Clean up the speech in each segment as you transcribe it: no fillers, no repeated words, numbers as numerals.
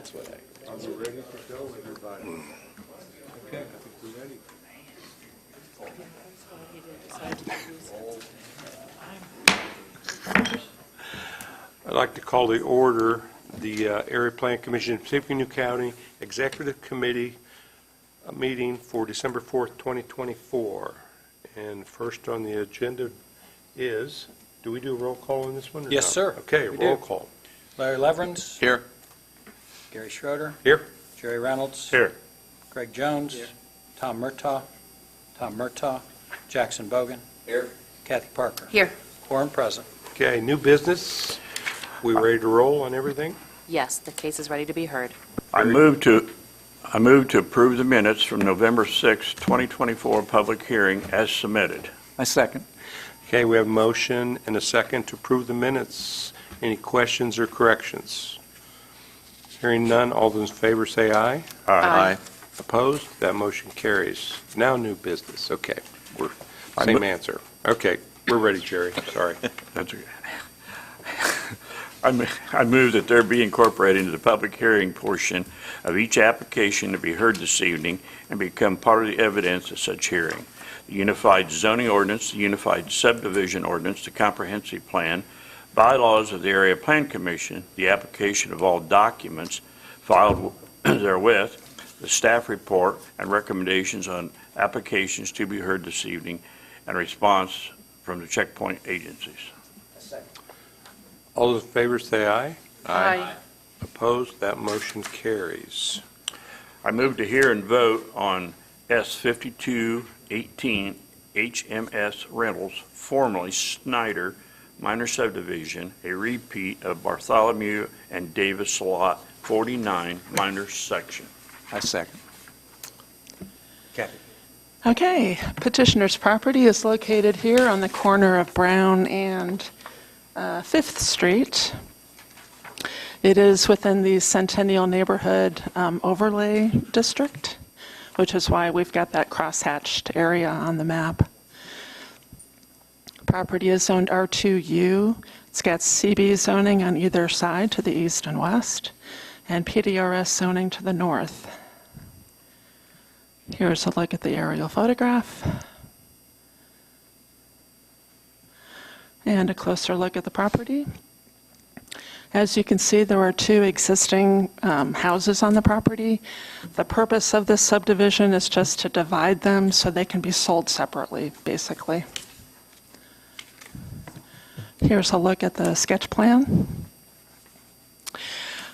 That's what I. Are we ready to go, everybody? Okay, I think we're ready. I'd like to call to order the Area Plan Commission of Tippecanoe County Executive Committee meeting for December 4th, 2024. And first on the agenda is, do we do a roll call on this one? Or Yes, no? sir. Okay, We roll do. call. Larry Leverins. Here. Gary Schroeder. Here. Jerry Reynolds. Here. Greg Jones. Here. Tom Murtaugh. Jackson Bogan. Here. Kathy Parker. Here. Quorum present. Okay, new business. We ready to roll on everything? Yes, the case is ready to be heard. I move to approve the minutes from November 6, 2024 public hearing as submitted. I second. Okay, we have a motion and a second to approve the minutes. Any questions or corrections? Hearing none, all those in favor say aye. Aye. Opposed? That motion carries. Now new business. Okay, we're I same mo- answer. Okay, we're ready, Jerry. Sorry. That's okay. I move that there be incorporated into the public hearing portion of each application to be heard this evening and become part of the evidence of such hearing. The Unified Zoning Ordinance, the Unified Subdivision Ordinance, the Comprehensive Plan, bylaws of the Area Plan Commission, the application of all documents filed therewith, the staff report, and recommendations on applications to be heard this evening, and a response from the checkpoint agencies. All those in favor say aye. Aye. Opposed? That motion carries. I move to hear and vote on S5218 HMS Rentals, formerly Snyder Minor Subdivision, a repeat of Bartholomew and Davis Lot 49 Minor Section. I second. Kathy. Okay, petitioner's property is located here on the corner of Brown and 5th Street. It is within the Centennial Neighborhood Overlay District, which is why we've got that cross-hatched area on the map. Property is zoned R2U. It's got CB zoning on either side to the east and west, and PDRS zoning to the north. Here's a look at the aerial photograph. And a closer look at the property. As you can see, there are two existing houses on the property. The purpose of this subdivision is just to divide them so they can be sold separately, basically. Here's a look at the sketch plan.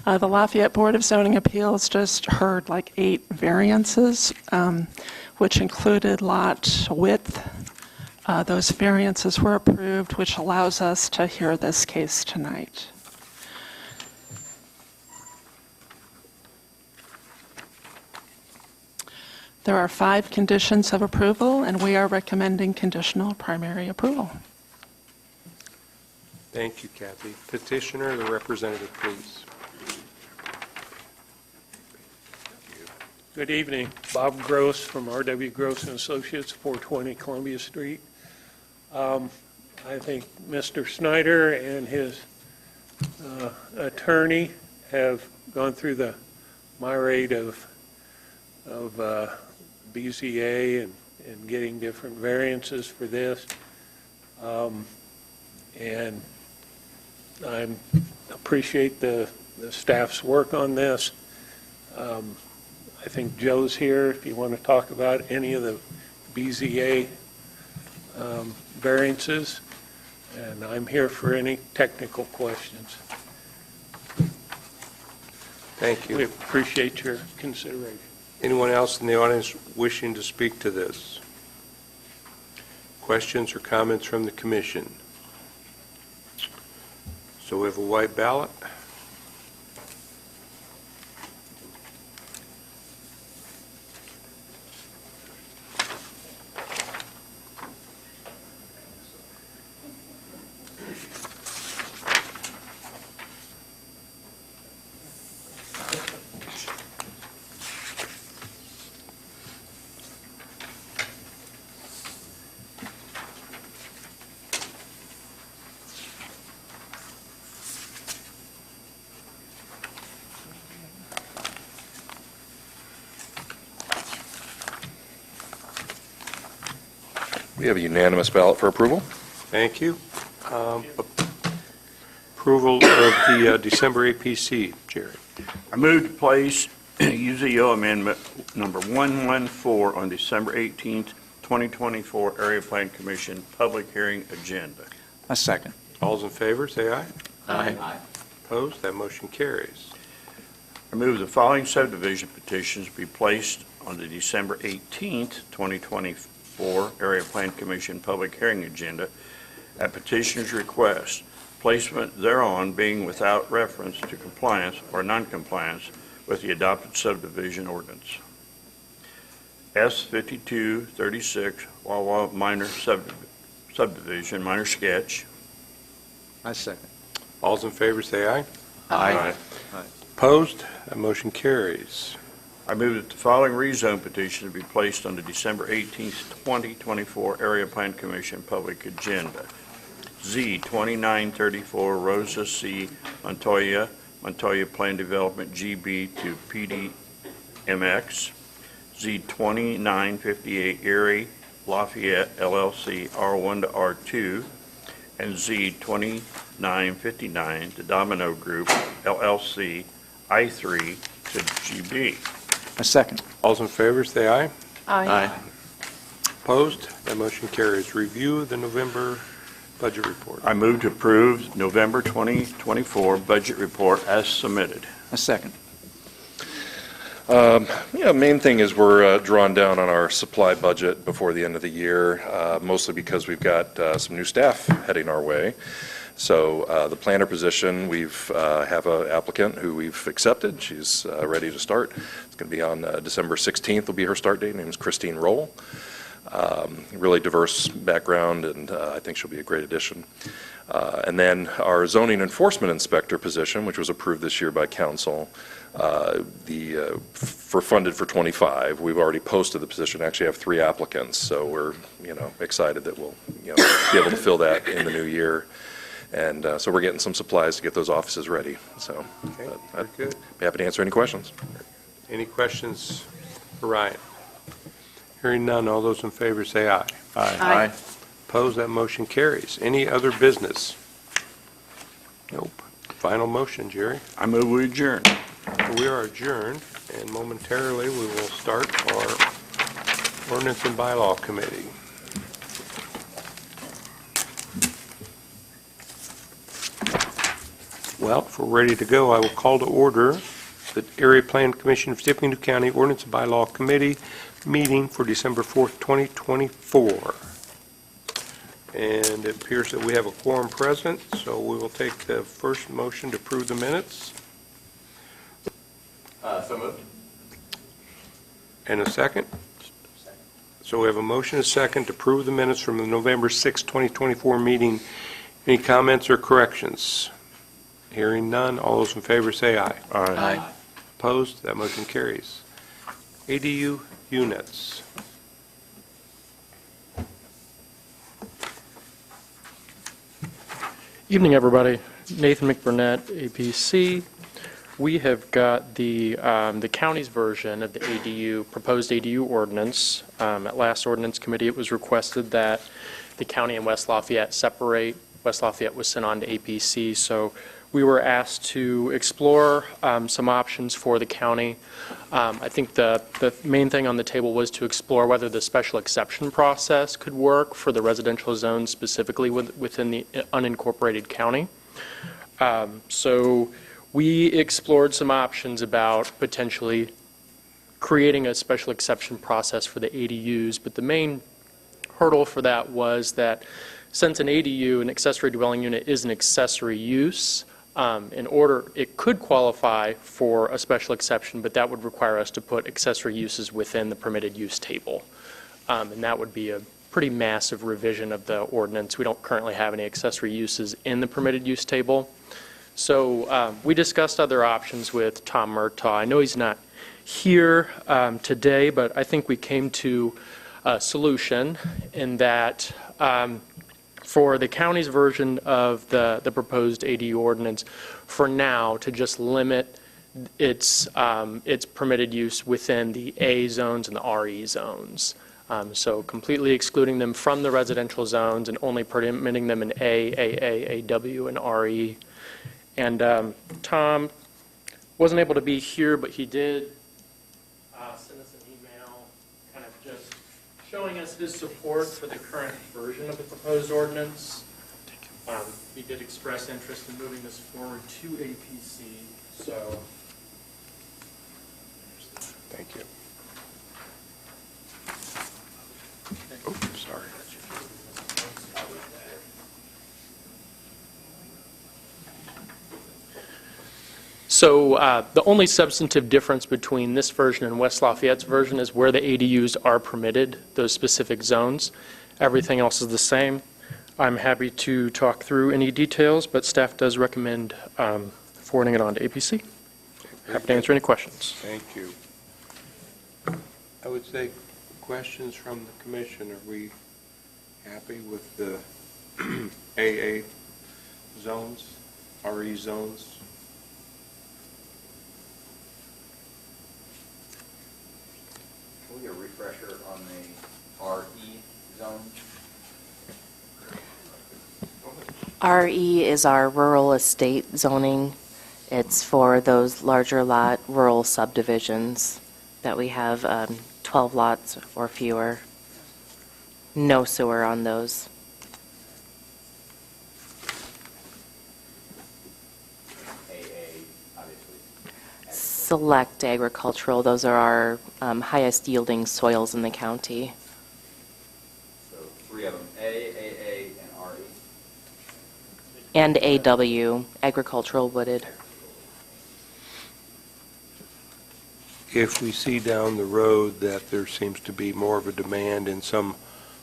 The Lafayette Board of Zoning Appeals just heard like 8 variances, which included lot width. Those variances were approved, which allows us to hear this case tonight. There are 5 conditions of approval, and we are recommending conditional primary approval. Thank you, Kathy. Petitioner, the representative, please. Good evening. Bob Gross from R.W. Gross & Associates, 420 Columbia Street. I think Mr. Snyder and his attorney have gone through the myriad of BZA and getting different variances for this. And I appreciate the staff's work on this. I think Joe's here if you want to talk about any of the BZA variances, and I'm here for any technical questions. Thank We you. appreciate your consideration. Anyone else in the audience wishing to speak to this? Questions or comments from the commission? So we have a white ballot. We have a unanimous ballot for approval. Thank you. Approval of the December APC, Jerry. I move to place UZO Amendment Number 114 on December 18th, 2024 Area Plan Commission Public Hearing Agenda. A second. All's in favor, say aye. Aye. Opposed? That motion carries. I move the following subdivision petitions be placed on the December 18th, 2024 Area Plan Commission Public Hearing Agenda at petitioner's request, placement thereon being without reference to compliance or noncompliance with the adopted subdivision ordinance. S5236 Wawa Minor Subdivision, minor sketch. I second. All's in favor, say aye. Aye. Opposed? That motion carries. I move that the following rezone petitions be placed on the December 18th, 2024 Area Plan Commission Public Agenda. Z2934 Rosa C. Montoya Plan Development GB to PDMX. Z2958 Erie Lafayette LLC R1 to R2. And Z2959 the Domino Group LLC I3 to GB. A second. All's in favor, say aye. Aye. Opposed? That motion carries. Review the November budget report. I move to approve November 2024 budget report as submitted. A second. Main thing is we're drawing down on our supply budget before the end of the year, mostly because we've got some new staff heading our way. So the planner position, we've have an applicant who we've accepted. She's ready to start. It's going to be on December 16th will be her start date. Her name is Christine Roll. Really diverse background, and I think she'll be a great addition. And then our zoning enforcement inspector position, which was approved this year by council, for funded for 25. We've already posted the position. Actually have 3 applicants, so we're excited that we'll be able to fill that in the new year. And so we're getting some supplies to get those offices ready. So Okay, I'd very good. be happy to answer any questions. Any questions for Ryan? Hearing none, all those in favor say aye. Aye. Opposed? That motion carries. Any other business? Nope. Final motion, Jerry. I move we adjourn. We are adjourned, and momentarily we will start our Ordinance and Bylaw Committee. Well, if we're ready to go, I will call to order the Area Plan Commission of Tippecanoe County Ordinance and Bylaw Committee meeting for December 4th, 2024. And it appears that we have a quorum present, so we will take the first motion to approve the minutes. So moved. And a second? So we have a motion and a second to approve the minutes from the November 6, 2024 meeting. Any comments or corrections? Hearing none, all those in favor say aye. Aye. Opposed? That motion carries. ADU units. Evening, everybody. Nathan McBurnett, APC. We have got the county's version of the proposed ADU ordinance. At last ordinance committee, it was requested that the county and West Lafayette separate. West Lafayette was sent on to APC, so we were asked to explore some options for the county. I think the main thing on the table was to explore whether the special exception process could work for the residential zone, specifically within the unincorporated county. So we explored some options about potentially creating a special exception process for the ADUs, but the main hurdle for that was that since an ADU, an accessory dwelling unit, is an accessory use, it could qualify for a special exception, but that would require us to put accessory uses within the permitted use table. And that would be a pretty massive revision of the ordinance. We don't currently have any accessory uses in the permitted use table. So we discussed other options with Tom Murtaugh. I know he's not here today, but I think we came to a solution in that for the county's version of the proposed ADU ordinance, for now, to just limit its permitted use within the A zones and the RE zones. So completely excluding them from the residential zones and only permitting them in A, AA, AW, and RE. And Tom wasn't able to be here, but he did send us an email kind of just showing us his support for the current version of the proposed ordinance. He did express interest in moving this forward to APC, so. Thank you. Oh, sorry. So the only substantive difference between this version and West Lafayette's version is where the ADUs are permitted, those specific zones. Everything else is the same. I'm happy to talk through any details, but staff does recommend forwarding it on to APC. Happy to answer any questions. Thank you. I would say questions from the commission. Are we happy with the AA zones, RE zones? Can we get a refresher on the RE zone? RE is our rural estate zoning. It's for those larger lot rural subdivisions that we have 12 lots or fewer. No sewer on those. AA, obviously. Select agricultural, those are our highest yielding soils in the county. So 3 of them, A, AA, and RE. And AW, agricultural wooded. If we see down the road that there seems to be more of a demand in some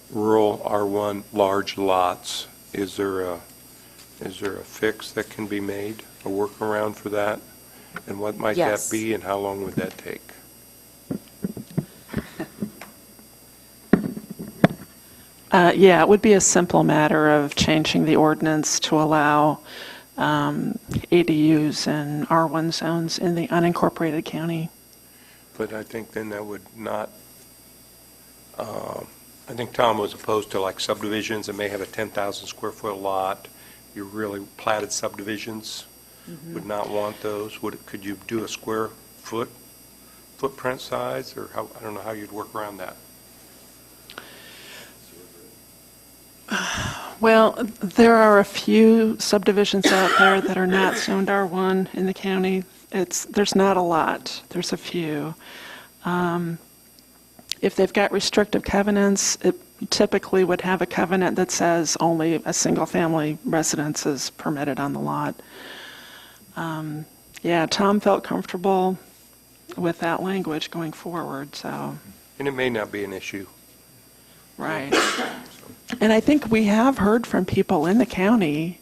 rural R1 large lots, is there a fix that can be made, a workaround for that? And what might that Yes. be, and how long would that take? Yeah, it would be a simple matter of changing the ordinance to allow ADUs in R1 zones in the unincorporated county. But I think then that would not, I think Tom was opposed to like subdivisions that may have a 10,000 square foot lot. Your really platted subdivisions would not want those. Could you do a square footprint size, or how, I don't know how you'd work around that. Well, there are a few subdivisions out there that are not zoned R1 in the county. There's not a lot. There's a few. If they've got restrictive covenants, it typically would have a covenant that says only a single-family residence is permitted on the lot. Yeah, Tom felt comfortable with that language going forward, so. And it may not be an issue. Right. And I think we have heard from people in the county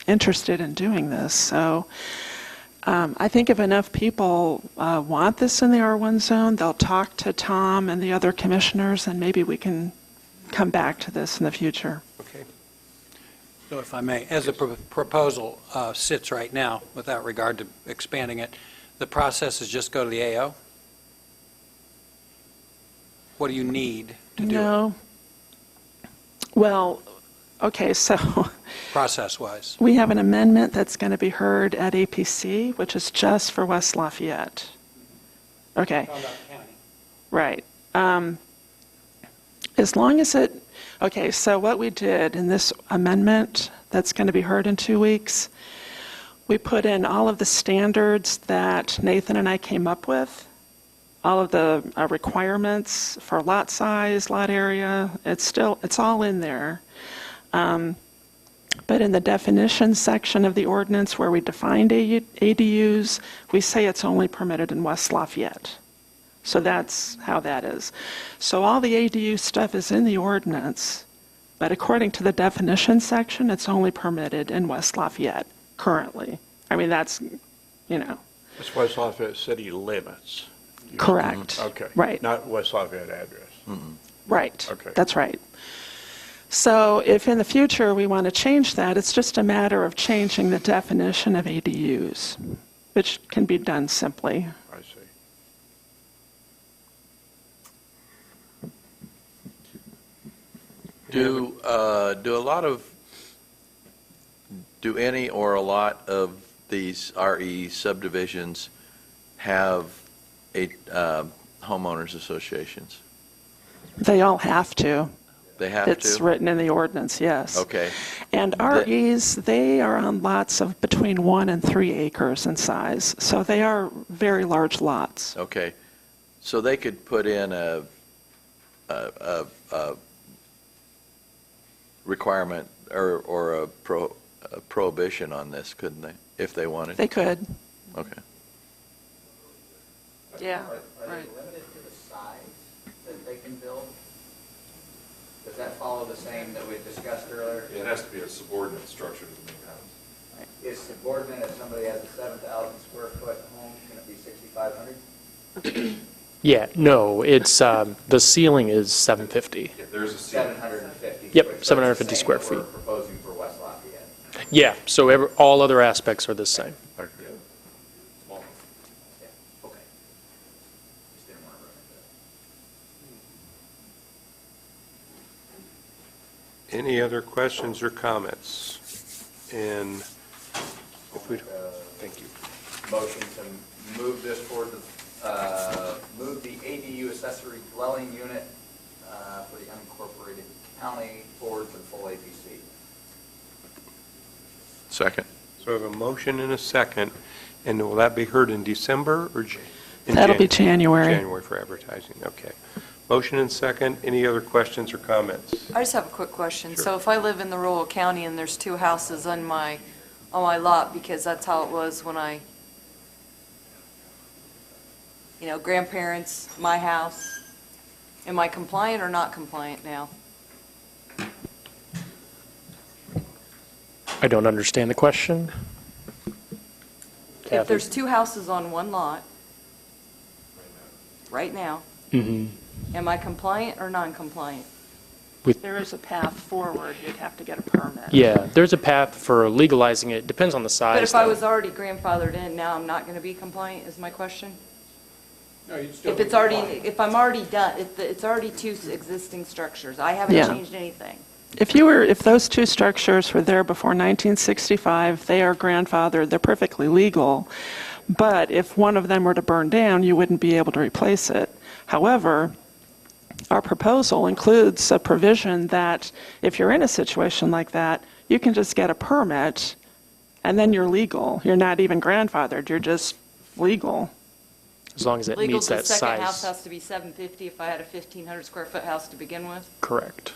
interested in doing this. So I think if enough people want this in the R1 zone, they'll talk to Tom and the other commissioners, and maybe we can come back to this in the future. Okay. So if I may, as the proposal sits right now, without regard to expanding it, the process is just go to the AO? What do you need to do it, No. Well, okay, so process-wise? we have an amendment that's going to be heard at APC, which is just for West Lafayette. Okay. Right. As long as okay, so what we did in this amendment that's going to be heard in 2 weeks, we put in all of the standards that Nathan and I came up with, all of the requirements for lot size, lot area. It's all in there. But in the definition section of the ordinance where we defined ADUs, we say it's only permitted in West Lafayette. So that's how that is. So all the ADU stuff is in the ordinance, but according to the definition section, it's only permitted in West Lafayette currently. I mean, that's, That's West Lafayette city limits. correct. Okay. Right. Not West Lafayette address. Right. Okay. That's right. So if in the future we want to change that, it's just a matter of changing the definition of ADUs, which can be done simply. I see. Do a lot of, do any or a lot of these RE subdivisions have a homeowners associations? They all have to. They have It's to? written in the ordinance, yes. Okay. And REs, they are on lots of between 1 and 3 acres in size, so they are very large lots. Okay. So they could put in a requirement or a prohibition on this, couldn't they, if they wanted? They could. Okay. Yeah, Are right. they limited to the size that they can build? Does that follow the same that we discussed earlier? It has to be a subordinate structure to the main house. Is subordinate if somebody has a 7,000 square foot home, can it be 6,500? Yeah, no, it's, the ceiling is 750. Yeah, there's a ceiling. 750. Yep, so it's 750 the same square that we're feet. proposing for West Lafayette. Yeah, so all other aspects are the same. Yeah, okay. Just didn't want to ruin it. Any other questions or comments? And if we, thank you. Motion to move this forward, move the ADU accessory dwelling unit for the unincorporated county forward to the full APC. Second. So we have a motion and a second, and will that be heard in December or in That'll be January. January for advertising, okay. Motion and second, any other questions or comments? I just have a quick question. Sure. So if I live in the rural county and there's 2 houses on my lot, because that's how it was when I, grandparents, my house, am I compliant or not compliant now? I don't understand the question. If there's 2 houses on one lot, right now, Mhm. am I compliant or non-compliant? There is a path forward. You'd have to get a permit. Yeah, there's a path for legalizing it, depends on the size. But if I though. was already grandfathered in, now I'm not going to be compliant, is my question? No, you'd still If be it's already, compliant. if I'm already done, if it's already 2 existing structures, I haven't Yeah. changed anything. If those 2 structures were there before 1965, they are grandfathered, they're perfectly legal. But if one of them were to burn down, you wouldn't be able to replace it. However, our proposal includes a provision that if you're in a situation like that, you can just get a permit and then you're legal. You're not even grandfathered, you're just legal. As long as it Legal meets to the that second house size. has to be 750 if I had a 1,500 square foot house to begin with? Correct.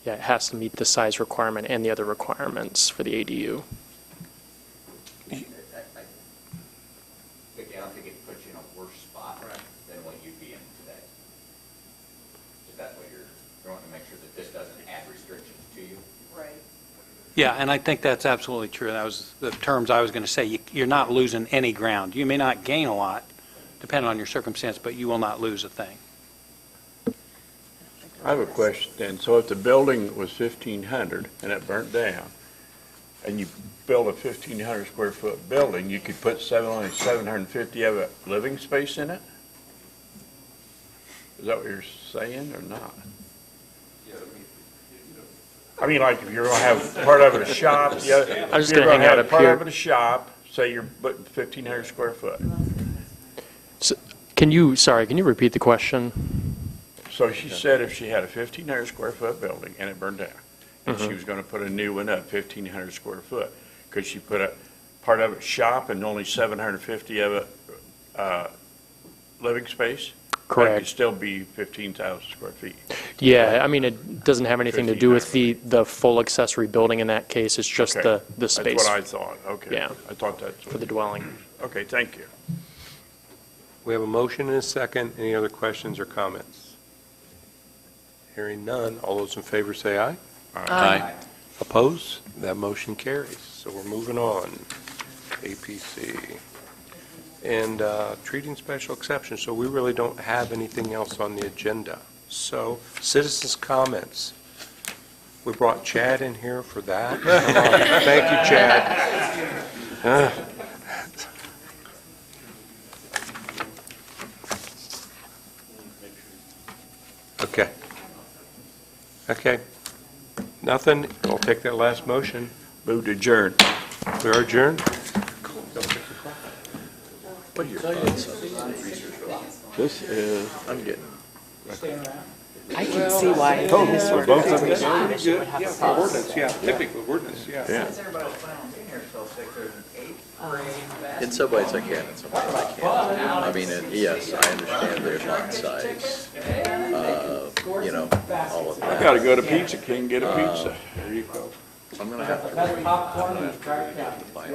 Yeah, it has to meet the size requirement and the other requirements for the ADU. Vicki, I don't think it puts you in a worse spot than what you'd be in today. Is that what you're wanting to make sure that this doesn't add restrictions to you? Right. Yeah, and I think that's absolutely true. That was the terms I was going to say. You're not losing any ground. You may not gain a lot, depending on your circumstance, but you will not lose a thing. I have a question then. So if the building was 1,500 and it burnt down, and you build a 1,500 square foot building, you could put only 750 of it living space in it? Is that what you're saying or not? I mean, like if you're going to have part of it a shop, I'm just gonna hang out up Part here. of it a shop, say you're putting 1,500 square foot. Can you repeat the question? So she said if she had a 1,500 square foot building and it burned down, and she was going to put a new one up, 1,500 square foot, could she put a part of it shop and only 750 of it living space? That could Correct. still be 15,000 square feet. Yeah, I mean, it doesn't have anything to do with the full accessory building in that case. It's just Okay. the space That's what I thought, okay. Yeah. I thought that's for the dwelling. okay, thank you. We have a motion and a second, any other questions or comments? Hearing none, all those in favor say aye. Aye. Opposed? That motion carries. So we're moving on. APC. And treating special exceptions, so we really don't have anything else on the agenda. So, citizens' comments. We brought Chad in here for that. Come on. Thank you, Chad. Okay. Okay. Nothing? I'll take that last motion. Move to adjourn. We are adjourned? What are your thoughts on This is, I'm getting, I can see why Oh, this for both of them. organization would have a Yeah, for problem. ordinance, yeah, typically ordinance, yeah. yeah. Everybody planning on being here till 6, there's an 8th grade in some ways I can, in some ways I can't. I mean, yes, I understand their lot size, you know, all of that. Gotta go to Pizza King, get a pizza. There you go. I'm going to have to. popcorn and crack down. find